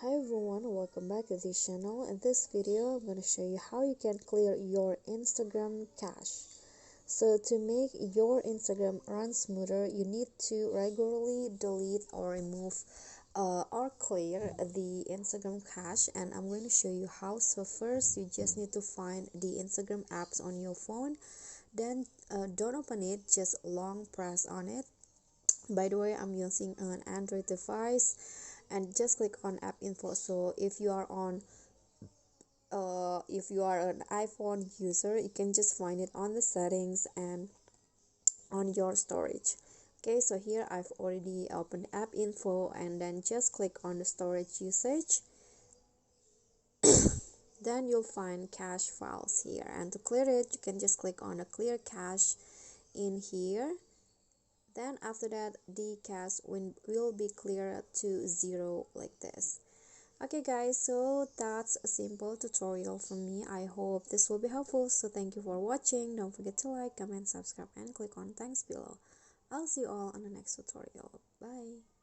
Hi everyone, welcome back to this channel. In this video, I'm going to show you how you can clear your Instagram cache. So to make your Instagram run smoother, you need to regularly delete or remove or clear the Instagram cache, and I'm going to show you how. So first, you just need to find the Instagram apps on your phone. Then don't open it, just long press on it. By the way, I'm using an Android device, and just click on app info. So if you are an iPhone user, you can just find it on the settings and on your storage. Okay, so here I've already opened app info, and then just click on the storage usage. Then you'll find cache files here, and to clear it, you can just click on the clear cache in here. Then after that, the cache will be cleared to 0 like this. Okay guys, so that's a simple tutorial from me. I hope this will be helpful. So thank you for watching. Don't forget to like, comment, subscribe, and click on thanks below. I'll see you all on the next tutorial. Bye.